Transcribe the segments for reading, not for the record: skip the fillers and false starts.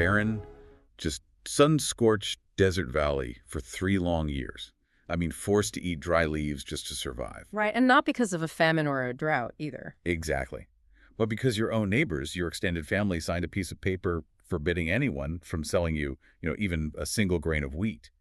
barren, just sun-scorched desert valley for 3 long years. I mean, forced to eat dry leaves just to survive. Right, and not because of a famine or a drought either. Exactly. But because your own neighbors, your extended family, signed a piece of paper forbidding anyone from selling you, even a single grain of wheat.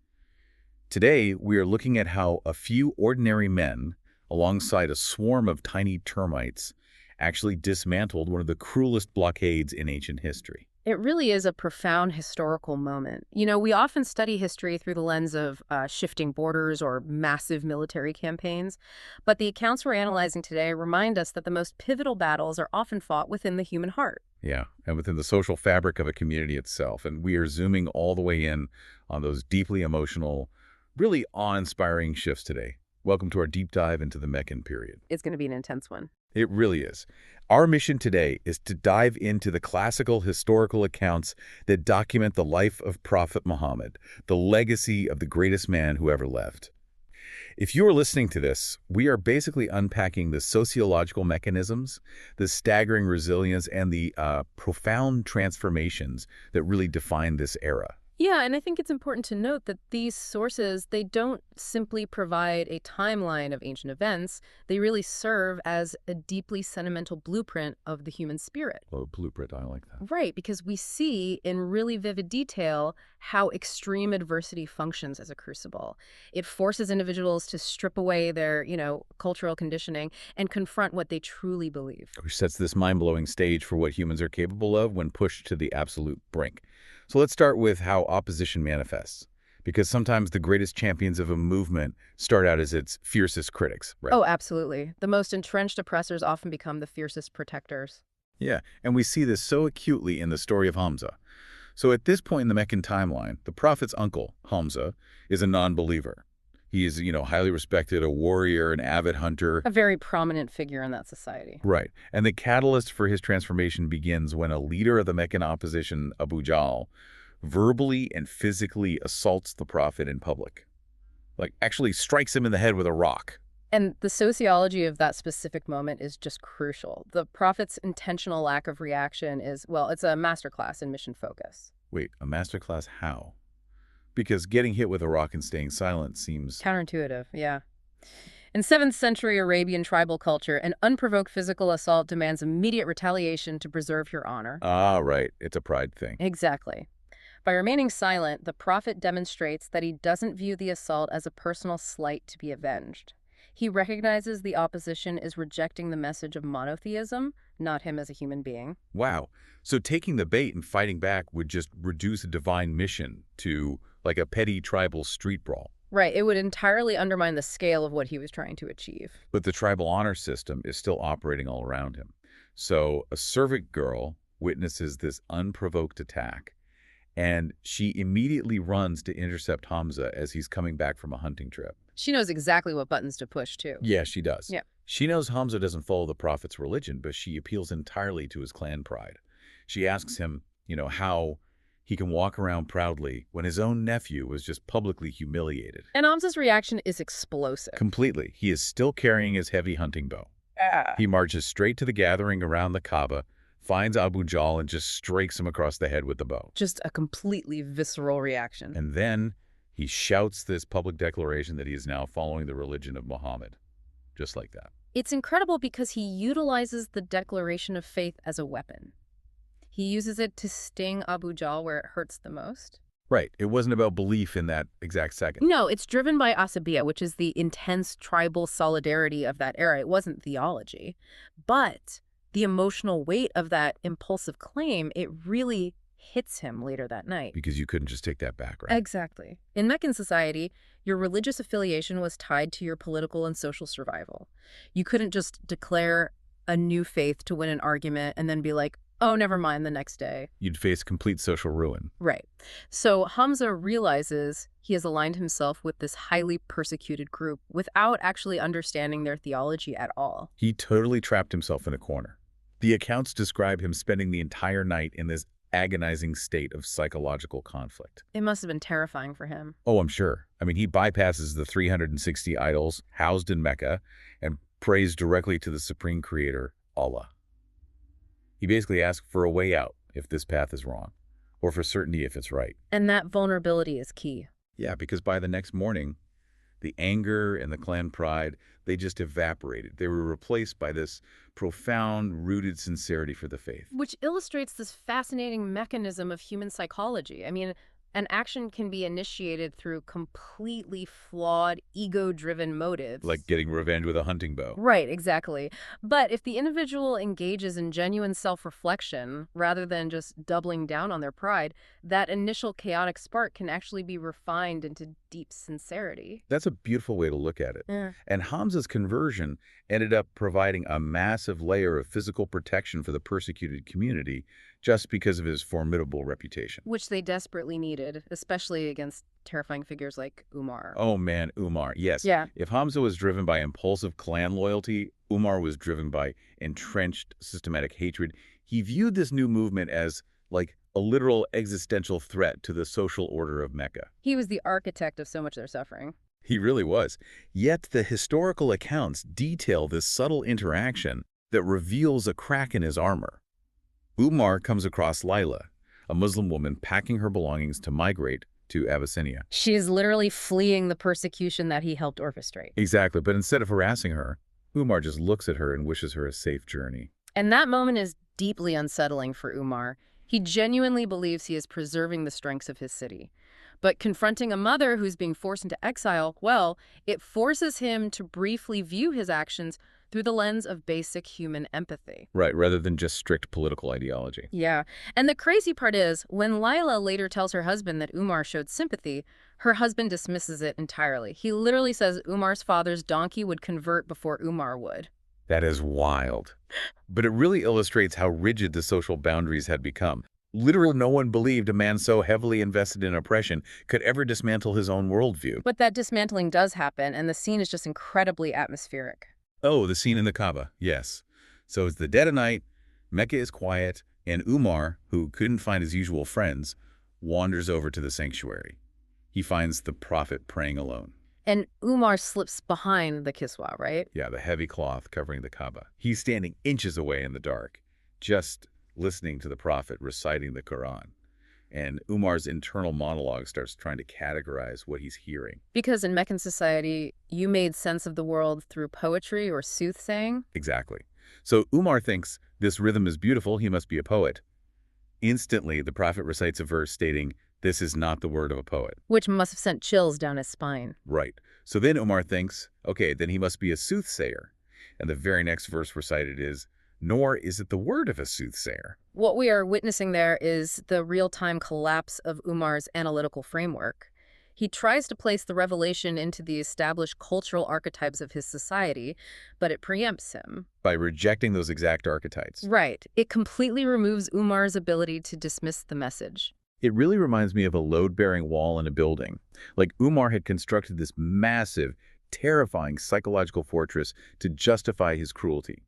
Today, we are looking at how a few ordinary men, alongside a swarm of tiny termites, actually dismantled one of the cruelest blockades in ancient history. It really is a profound historical moment. We often study history through the lens of shifting borders or massive military campaigns, but the accounts we're analyzing today remind us that the most pivotal battles are often fought within the human heart. Yeah, and within the social fabric of a community itself. And we are zooming all the way in on those deeply emotional, really awe-inspiring shifts today. Welcome to our deep dive into the Meccan period. It's going to be an intense one. It really is. Our mission today is to dive into the classical historical accounts that document the life of Prophet Muhammad, the legacy of the greatest man who ever lived. If you are listening to this, we are basically unpacking the sociological mechanisms, the staggering resilience, and the profound transformations that really define this era. Yeah, and I think it's important to note that these sources, they don't simply provide a timeline of ancient events. They really serve as a deeply sentimental blueprint of the human spirit. Oh, blueprint, I like that. Right, because we see in really vivid detail how extreme adversity functions as a crucible. It forces individuals to strip away their, cultural conditioning and confront what they truly believe. Which sets this mind-blowing stage for what humans are capable of when pushed to the absolute brink. So let's start with how opposition manifests, because sometimes the greatest champions of a movement start out as its fiercest critics, right? Oh, absolutely. The most entrenched oppressors often become the fiercest protectors. Yeah, and we see this so acutely in the story of Hamza. So at this point in the Meccan timeline, the Prophet's uncle, Hamza, is a non-believer. He is, highly respected, a warrior, an avid hunter. A very prominent figure in that society. Right. And the catalyst for his transformation begins when a leader of the Meccan opposition, Abu Jahl, verbally and physically assaults the Prophet in public. Like, actually strikes him in the head with a rock. And the sociology of that specific moment is just crucial. The Prophet's intentional lack of reaction is, well, it's a masterclass in mission focus. Wait, a masterclass how? Because getting hit with a rock and staying silent seems... counterintuitive, yeah. In 7th century Arabian tribal culture, an unprovoked physical assault demands immediate retaliation to preserve your honor. Ah, right. It's a pride thing. Exactly. By remaining silent, the Prophet demonstrates that he doesn't view the assault as a personal slight to be avenged. He recognizes the opposition is rejecting the message of monotheism, not him as a human being. Wow. So taking the bait and fighting back would just reduce a divine mission to like a petty tribal street brawl. Right, it would entirely undermine the scale of what he was trying to achieve. But the tribal honor system is still operating all around him. So a servant girl witnesses this unprovoked attack, and she immediately runs to intercept Hamza as he's coming back from a hunting trip. She knows exactly what buttons to push, too. Yeah, she does. Yeah. She knows Hamza doesn't follow the Prophet's religion, but she appeals entirely to his clan pride. She asks him, how he can walk around proudly when his own nephew was just publicly humiliated. And Hamza's reaction is explosive. Completely. He is still carrying his heavy hunting bow. He marches straight to the gathering around the Kaaba, finds Abu Jahl, and just strikes him across the head with the bow. Just a completely visceral reaction. And then he shouts this public declaration that he is now following the religion of Muhammad. Just like that. It's incredible because he utilizes the declaration of faith as a weapon. He uses it to sting Abu Jahl where it hurts the most. Right. It wasn't about belief in that exact second. No, it's driven by asabiyah, which is the intense tribal solidarity of that era. It wasn't theology. But the emotional weight of that impulsive claim, it really hits him later that night. Because you couldn't just take that back, right? Exactly. In Meccan society, your religious affiliation was tied to your political and social survival. You couldn't just declare a new faith to win an argument and then be like, oh, never mind the next day. You'd face complete social ruin. Right. So Hamza realizes he has aligned himself with this highly persecuted group without actually understanding their theology at all. He totally trapped himself in a corner. The accounts describe him spending the entire night in this agonizing state of psychological conflict. It must have been terrifying for him. Oh, I'm sure. I mean, he bypasses the 360 idols housed in Mecca and prays directly to the supreme creator, Allah. He basically asks for a way out if this path is wrong. or for certainty if it's right. And that vulnerability is key. Yeah, because by the next morning, the anger and the clan pride, they just evaporated. They were replaced by this profound, rooted sincerity for the faith. Which illustrates this fascinating mechanism of human psychology. I mean, an action can be initiated through completely flawed, ego-driven motives. Like getting revenge with a hunting bow. Right, exactly. But if the individual engages in genuine self-reflection, rather than just doubling down on their pride, that initial chaotic spark can actually be refined into deep sincerity. That's a beautiful way to look at it. Yeah. And Hamza's conversion ended up providing a massive layer of physical protection for the persecuted community just because of his formidable reputation. Which they desperately needed, especially against terrifying figures like Umar. Oh man, Umar, yes. Yeah. If Hamza was driven by impulsive clan loyalty, Umar was driven by entrenched systematic hatred. He viewed this new movement as like a literal existential threat to the social order of Mecca. He was the architect of so much of their suffering. He really was. Yet the historical accounts detail this subtle interaction that reveals a crack in his armor. Umar comes across Layla, a Muslim woman packing her belongings to migrate to Abyssinia. She is literally fleeing the persecution that he helped orchestrate. Exactly, but instead of harassing her, Umar just looks at her and wishes her a safe journey. And that moment is deeply unsettling for Umar. He genuinely believes he is preserving the strengths of his city. But confronting a mother who's being forced into exile, well, it forces him to briefly view his actions through the lens of basic human empathy. Right, rather than just strict political ideology. Yeah. And the crazy part is, when Layla later tells her husband that Umar showed sympathy, her husband dismisses it entirely. He literally says Umar's father's donkey would convert before Umar would. That is wild. But it really illustrates how rigid the social boundaries had become. Literally, no one believed a man so heavily invested in oppression could ever dismantle his own worldview. But that dismantling does happen, and the scene is just incredibly atmospheric. Oh, the scene in the Kaaba, yes. So it's the dead of night, Mecca is quiet, and Umar, who couldn't find his usual friends, wanders over to the sanctuary. He finds the prophet praying alone. And Umar slips behind the kiswa, right? Yeah, the heavy cloth covering the Kaaba. He's standing inches away in the dark, just listening to the prophet reciting the Quran. And Umar's internal monologue starts trying to categorize what he's hearing. Because in Meccan society, you made sense of the world through poetry or soothsaying. Exactly. So Umar thinks this rhythm is beautiful, he must be a poet. Instantly, the prophet recites a verse stating, "This is not the word of a poet." Which must have sent chills down his spine. Right. So then Umar thinks, okay, then he must be a soothsayer. And the very next verse recited is, "Nor is it the word of a soothsayer." What we are witnessing there is the real-time collapse of Umar's analytical framework. He tries to place the revelation into the established cultural archetypes of his society, but it preempts him. By rejecting those exact archetypes. Right. It completely removes Umar's ability to dismiss the message. It really reminds me of a load-bearing wall in a building. Like Umar had constructed this massive, terrifying psychological fortress to justify his cruelty.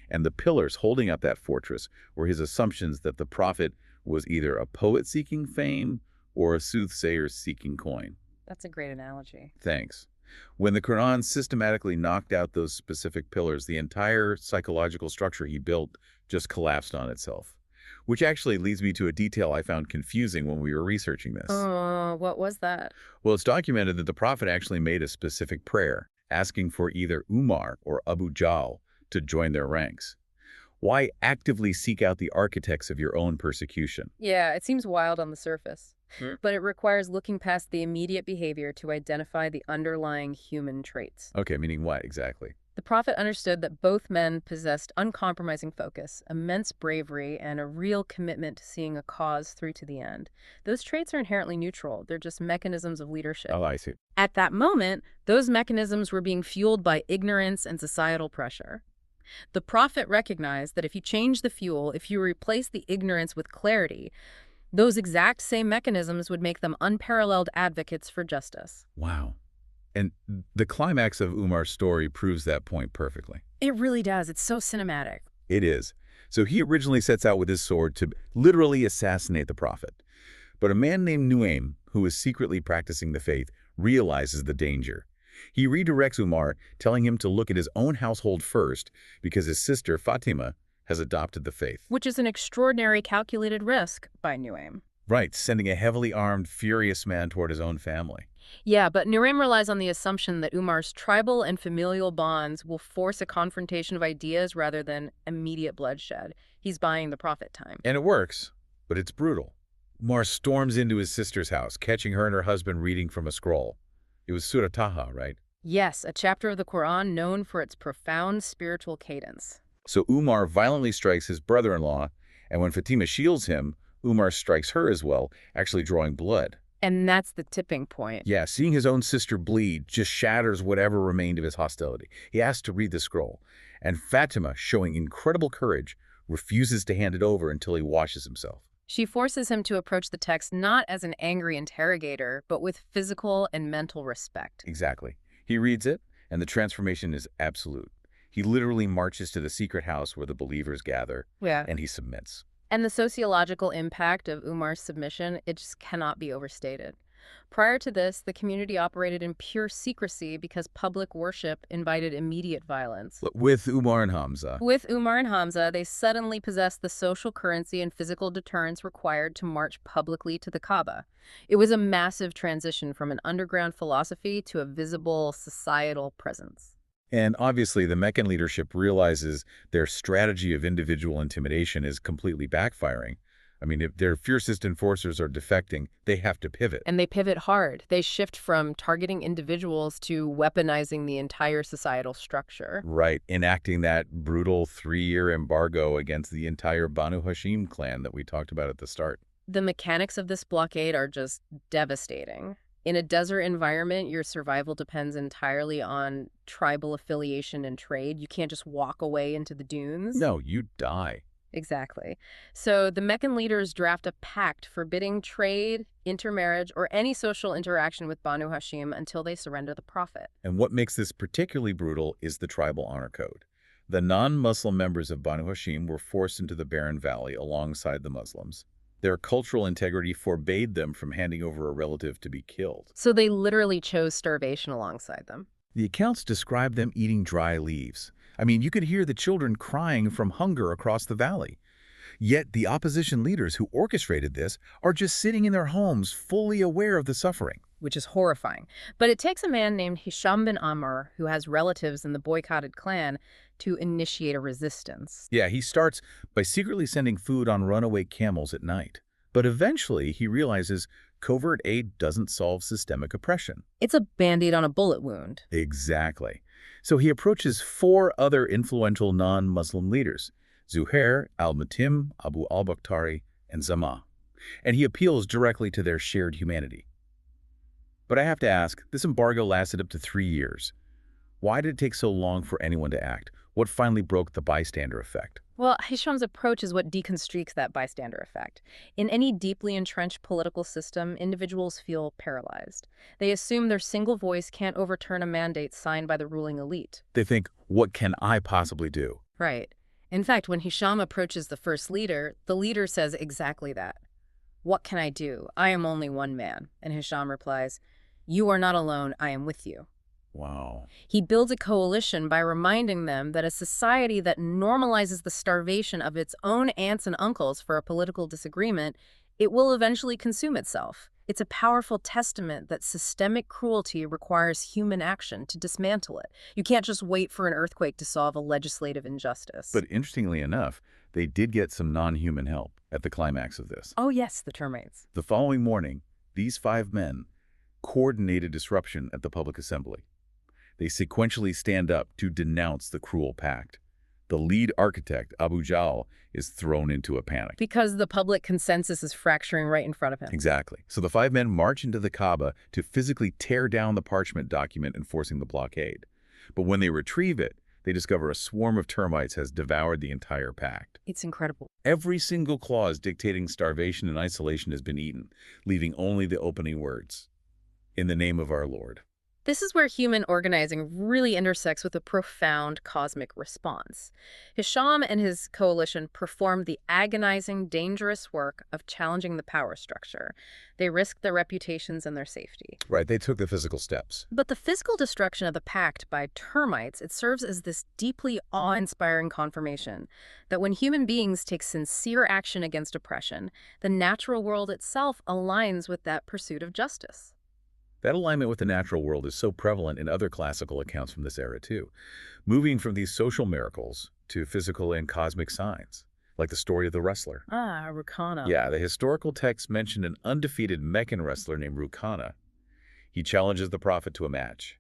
And the pillars holding up that fortress were his assumptions that the prophet was either a poet seeking fame or a soothsayer seeking coin. That's a great analogy. Thanks. When the Quran systematically knocked out those specific pillars, the entire psychological structure he built just collapsed on itself. Which actually leads me to a detail I found confusing when we were researching this. Oh, what was that? Well, it's documented that the prophet actually made a specific prayer, asking for either Umar or Abu Jahl to join their ranks. Why actively seek out the architects of your own persecution? Yeah, it seems wild on the surface, but it requires looking past the immediate behavior to identify the underlying human traits. Okay, meaning what exactly? The prophet understood that both men possessed uncompromising focus, immense bravery, and a real commitment to seeing a cause through to the end. Those traits are inherently neutral. They're just mechanisms of leadership. Oh, I see. At that moment, those mechanisms were being fueled by ignorance and societal pressure. The prophet recognized that if you change the fuel, if you replace the ignorance with clarity, those exact same mechanisms would make them unparalleled advocates for justice. Wow. And the climax of Umar's story proves that point perfectly. It really does. It's so cinematic. It is. So he originally sets out with his sword to literally assassinate the prophet. But a man named Nuaym, who is secretly practicing the faith, realizes the danger. He redirects Umar, telling him to look at his own household first because his sister, Fatima, has adopted the faith. Which is an extraordinary calculated risk by Nuaym. Right, sending a heavily armed, furious man toward his own family. Yeah, but Nurim relies on the assumption that Umar's tribal and familial bonds will force a confrontation of ideas rather than immediate bloodshed. He's buying the prophet time. And it works, but it's brutal. Umar storms into his sister's house, catching her and her husband reading from a scroll. It was Surah Taha, right? Yes, a chapter of the Quran known for its profound spiritual cadence. So Umar violently strikes his brother-in-law, and when Fatima shields him, Umar strikes her as well, actually drawing blood. And that's the tipping point. Yeah, seeing his own sister bleed just shatters whatever remained of his hostility. He asks to read the scroll, and Fatima, showing incredible courage, refuses to hand it over until he washes himself. She forces him to approach the text not as an angry interrogator, but with physical and mental respect. Exactly. He reads it, and the transformation is absolute. He literally marches to the secret house where the believers gather, Yeah. and he submits. And the sociological impact of Umar's submission, it just cannot be overstated. Prior to this, the community operated in pure secrecy because public worship invited immediate violence. With Umar and Hamza. With Umar and Hamza, they suddenly possessed the social currency and physical deterrence required to march publicly to the Kaaba. It was a massive transition from an underground philosophy to a visible societal presence. And obviously, the Meccan leadership realizes their strategy of individual intimidation is completely backfiring. I mean, if their fiercest enforcers are defecting, they have to pivot. And they pivot hard. They shift from targeting individuals to weaponizing the entire societal structure. Right, enacting that brutal 3-year embargo against the entire Banu Hashim clan that we talked about at the start. The mechanics of this blockade are just devastating. In a desert environment, your survival depends entirely on tribal affiliation and trade. You can't just walk away into the dunes. No, you die. Exactly. So the Meccan leaders draft a pact forbidding trade, intermarriage, or any social interaction with Banu Hashim until they surrender the prophet. And what makes this particularly brutal is the tribal honor code. The non-Muslim members of Banu Hashim were forced into the barren valley alongside the Muslims. Their cultural integrity forbade them from handing over a relative to be killed. So they literally chose starvation alongside them. The accounts describe them eating dry leaves. I mean, you could hear the children crying from hunger across the valley. Yet the opposition leaders who orchestrated this are just sitting in their homes fully aware of the suffering. Which is horrifying. But it takes a man named Hisham bin Amr, who has relatives in the boycotted clan, to initiate a resistance. Yeah, he starts by secretly sending food on runaway camels at night. But eventually he realizes covert aid doesn't solve systemic oppression. It's a Band-Aid on a bullet wound. Exactly. So he approaches 4 other influential non-Muslim leaders, Zuhair, al-Mutim, Abu al-Bakhtari, and Zama. And he appeals directly to their shared humanity. But I have to ask, this embargo lasted up to 3 years. Why did it take so long for anyone to act? What finally broke the bystander effect? Well, Hisham's approach is what deconstructs that bystander effect. In any deeply entrenched political system, individuals feel paralyzed. They assume their single voice can't overturn a mandate signed by the ruling elite. They think, what can I possibly do? Right. In fact, when Hisham approaches the first leader, the leader says exactly that. What can I do? I am only one man. And Hisham replies, you are not alone, I am with you. Wow. He builds a coalition by reminding them that a society that normalizes the starvation of its own aunts and uncles for a political disagreement, it will eventually consume itself. It's a powerful testament that systemic cruelty requires human action to dismantle it. You can't just wait for an earthquake to solve a legislative injustice. But interestingly enough, they did get some non-human help at the climax of this. Oh yes, the termites. The following morning, these 5 men coordinated disruption at the public assembly. They sequentially stand up to denounce the cruel pact. The lead architect, Abu Jahl, is thrown into a panic. Because the public consensus is fracturing right in front of him. Exactly. So the 5 men march into the Kaaba to physically tear down the parchment document enforcing the blockade. But when they retrieve it, they discover a swarm of termites has devoured the entire pact. It's incredible. Every single clause dictating starvation and isolation has been eaten, leaving only the opening words, "In the name of our Lord." This is where human organizing really intersects with a profound cosmic response. Hisham and his coalition performed the agonizing, dangerous work of challenging the power structure. They risked their reputations and their safety. Right, they took the physical steps. But the physical destruction of the pact by termites, it serves as this deeply awe-inspiring confirmation that when human beings take sincere action against oppression, the natural world itself aligns with that pursuit of justice. That alignment with the natural world is so prevalent in other classical accounts from this era, too, moving from these social miracles to physical and cosmic signs, like the story of the wrestler. Ah, Rukhana. Yeah, the historical texts mention an undefeated Meccan wrestler named Rukhana. He challenges the prophet to a match.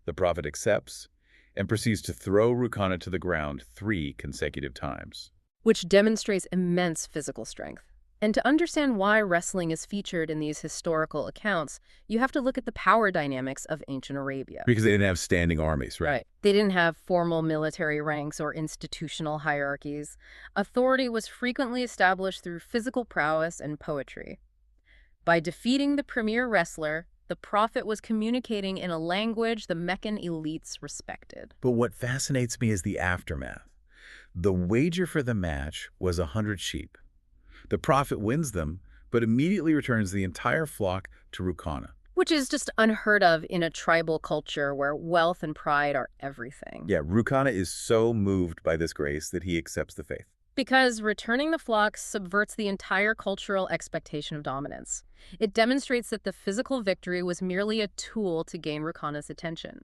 The prophet accepts and proceeds to throw Rukhana to the ground 3 consecutive times. Which demonstrates immense physical strength. And to understand why wrestling is featured in these historical accounts, you have to look at the power dynamics of ancient Arabia. Because they didn't have standing armies, right? They didn't have formal military ranks or institutional hierarchies. Authority was frequently established through physical prowess and poetry. By defeating the premier wrestler, the prophet was communicating in a language the Meccan elites respected. But what fascinates me is the aftermath. The wager for the match was 100 sheep. The prophet wins them, but immediately returns the entire flock to Rukhana. Which is just unheard of in a tribal culture where wealth and pride are everything. Yeah, Rukhana is so moved by this grace that he accepts the faith. Because returning the flock subverts the entire cultural expectation of dominance. It demonstrates that the physical victory was merely a tool to gain Rukhana's attention.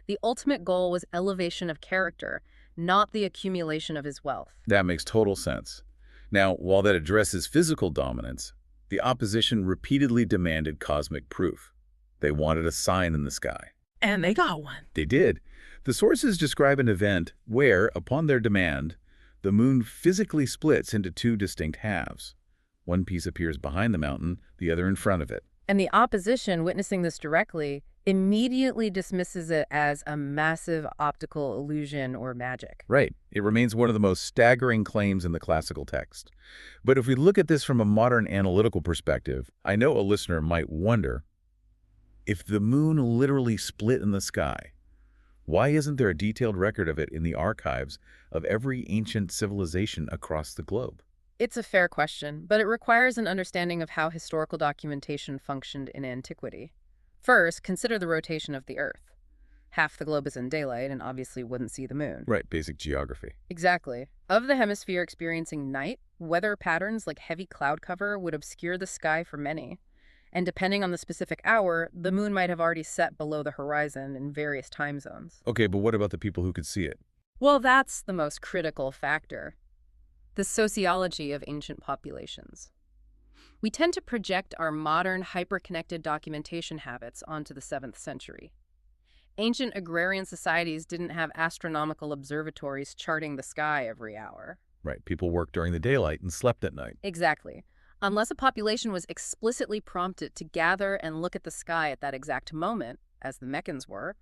The ultimate goal was elevation of character, not the accumulation of his wealth. That makes total sense. Now, while that addresses physical dominance, the opposition repeatedly demanded cosmic proof. They wanted a sign in the sky. And they got one. They did. The sources describe an event where, upon their demand, the moon physically splits into 2 distinct halves. One piece appears behind the mountain, the other in front of it. And the opposition, witnessing this directly, immediately dismisses it as a massive optical illusion or magic. Right. It remains one of the most staggering claims in the classical text. But if we look at this from a modern analytical perspective, I know a listener might wonder, if the moon literally split in the sky, why isn't there a detailed record of it in the archives of every ancient civilization across the globe? It's a fair question, but it requires an understanding of how historical documentation functioned in antiquity. First, consider the rotation of the Earth. Half the globe is in daylight and obviously wouldn't see the moon. Right, basic geography. Exactly. Of the hemisphere experiencing night, weather patterns like heavy cloud cover would obscure the sky for many. And depending on the specific hour, the moon might have already set below the horizon in various time zones. Okay, but what about the people who could see it? Well, that's the most critical factor. The sociology of ancient populations. We tend to project our modern, hyper-connected documentation habits onto the 7th century. Ancient agrarian societies didn't have astronomical observatories charting the sky every hour. Right, people worked during the daylight and slept at night. Exactly. Unless a population was explicitly prompted to gather and look at the sky at that exact moment, as the Meccans were,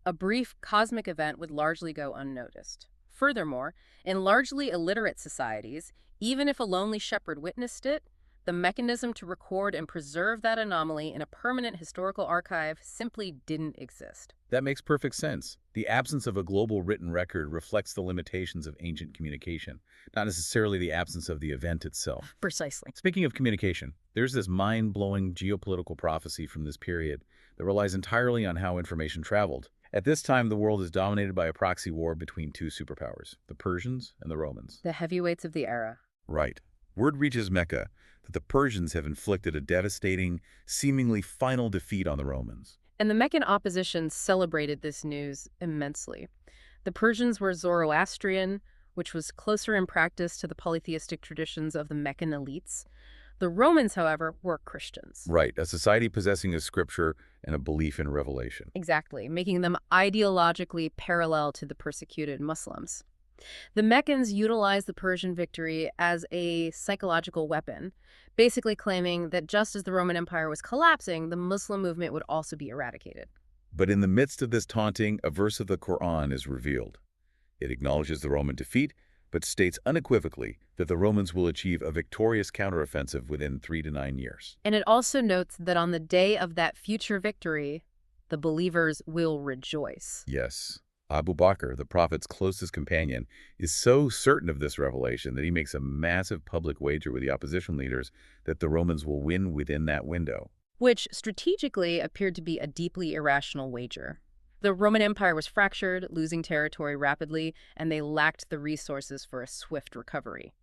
a brief cosmic event would largely go unnoticed. Furthermore, in largely illiterate societies, even if a lonely shepherd witnessed it, the mechanism to record and preserve that anomaly in a permanent historical archive simply didn't exist. That makes perfect sense. The absence of a global written record reflects the limitations of ancient communication, not necessarily the absence of the event itself. Precisely. Speaking of communication, there's this mind-blowing geopolitical prophecy from this period that relies entirely on how information traveled. At this time, the world is dominated by a proxy war between 2 superpowers, the Persians and the Romans. The heavyweights of the era. Right. Word reaches Mecca that the Persians have inflicted a devastating, seemingly final defeat on the Romans. And the Meccan opposition celebrated this news immensely. The Persians were Zoroastrian, which was closer in practice to the polytheistic traditions of the Meccan elites. The Romans, however, were Christians. Right, a society possessing a scripture and a belief in revelation. Exactly, making them ideologically parallel to the persecuted Muslims. The Meccans utilized the Persian victory as a psychological weapon, basically claiming that just as the Roman Empire was collapsing, the Muslim movement would also be eradicated. But in the midst of this taunting, a verse of the Quran is revealed. It acknowledges the Roman defeat, but states unequivocally that the Romans will achieve a victorious counteroffensive within 3 to 9 years. And it also notes that on the day of that future victory, The believers will rejoice. Yes. Abu Bakr, the Prophet's closest companion, is so certain of this revelation that he makes a massive public wager with the opposition leaders that the Romans will win within that window. Which strategically appeared to be a deeply irrational wager. The Roman Empire was fractured, losing territory rapidly, and they lacked the resources for a swift recovery.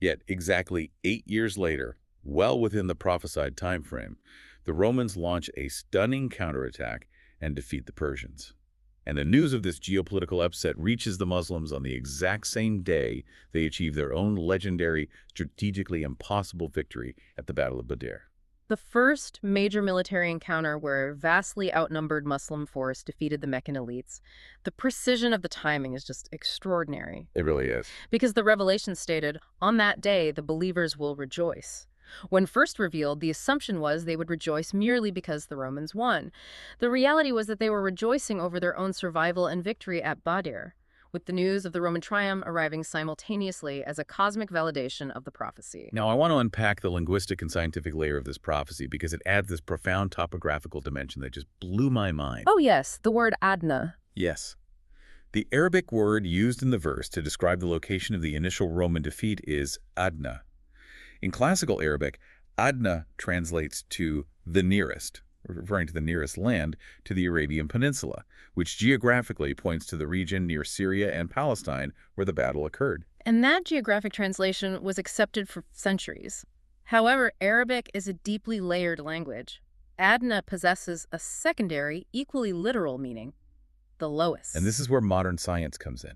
Yet, exactly 8 years later, well within the prophesied time frame, the Romans launch a stunning counterattack and defeat the Persians. And the news of this geopolitical upset reaches the Muslims on the exact same day they achieve their own legendary, strategically impossible victory at the Battle of Badr. The first major military encounter where a vastly outnumbered Muslim force defeated the Meccan elites. The precision of the timing is just extraordinary. It really is. Because the revelation stated, on that day the believers will rejoice. When first revealed, the assumption was they would rejoice merely because the Romans won. The reality was that they were rejoicing over their own survival and victory at Badr, with the news of the Roman triumph arriving simultaneously as a cosmic validation of the prophecy. Now, I want to unpack the linguistic and scientific layer of this prophecy because it adds this profound topographical dimension that just blew my mind. Oh yes, the word Adna. Yes. The Arabic word used in the verse to describe the location of the initial Roman defeat is Adna. In classical Arabic, Adna translates to the nearest, referring to the nearest land to the Arabian Peninsula, which geographically points to the region near Syria and Palestine where the battle occurred. And that geographic translation was accepted for centuries. However, Arabic is a deeply layered language. Adna possesses a secondary, equally literal meaning, the lowest. And this is where modern science comes in.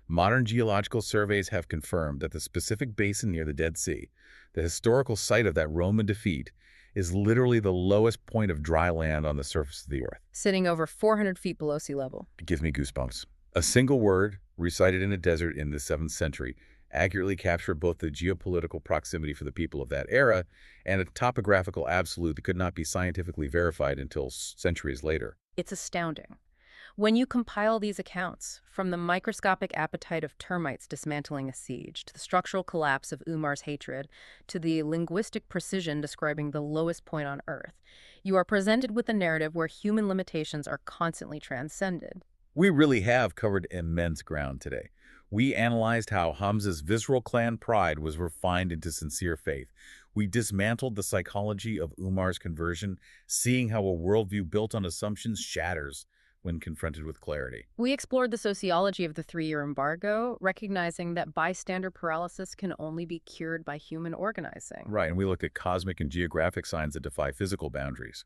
Modern geological surveys have confirmed that the specific basin near the Dead Sea, the historical site of that Roman defeat, is literally the lowest point of dry land on the surface of the earth. Sitting over 400 feet below sea level. It gives me goosebumps. A single word, recited in a desert in the 7th century, accurately captured both the geopolitical proximity for the people of that era and a topographical absolute that could not be scientifically verified until centuries later. It's astounding. When you compile these accounts, from the microscopic appetite of termites dismantling a siege, to the structural collapse of Umar's hatred, to the linguistic precision describing the lowest point on Earth, you are presented with a narrative where human limitations are constantly transcended. We really have covered immense ground today. We analyzed how Hamza's visceral clan pride was refined into sincere faith. We dismantled the psychology of Umar's conversion, seeing how a worldview built on assumptions shatters when confronted with clarity. We explored the sociology of the 3-year embargo, recognizing that bystander paralysis can only be cured by human organizing. Right, and we looked at cosmic and geographic signs that defy physical boundaries.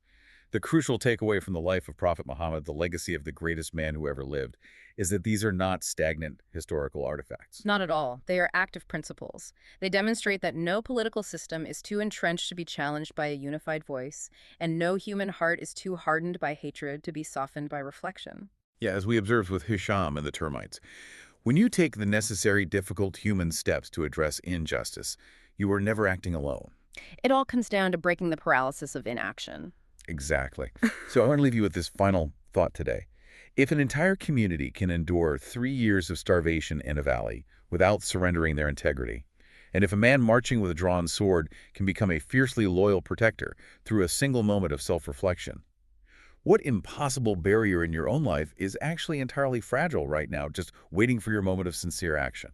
The crucial takeaway from the life of Prophet Muhammad, the legacy of the greatest man who ever lived, is that these are not stagnant historical artifacts. Not at all. They are active principles. They demonstrate that no political system is too entrenched to be challenged by a unified voice, and no human heart is too hardened by hatred to be softened by reflection. Yeah, as we observed with Hisham and the Termites, when you take the necessary difficult human steps to address injustice, you are never acting alone. It all comes down to breaking the paralysis of inaction. Exactly. So I want to leave you with this final thought today. If an entire community can endure 3 years of starvation in a valley without surrendering their integrity, and if a man marching with a drawn sword can become a fiercely loyal protector through a single moment of self-reflection, what impossible barrier in your own life is actually entirely fragile right now, just waiting for your moment of sincere action?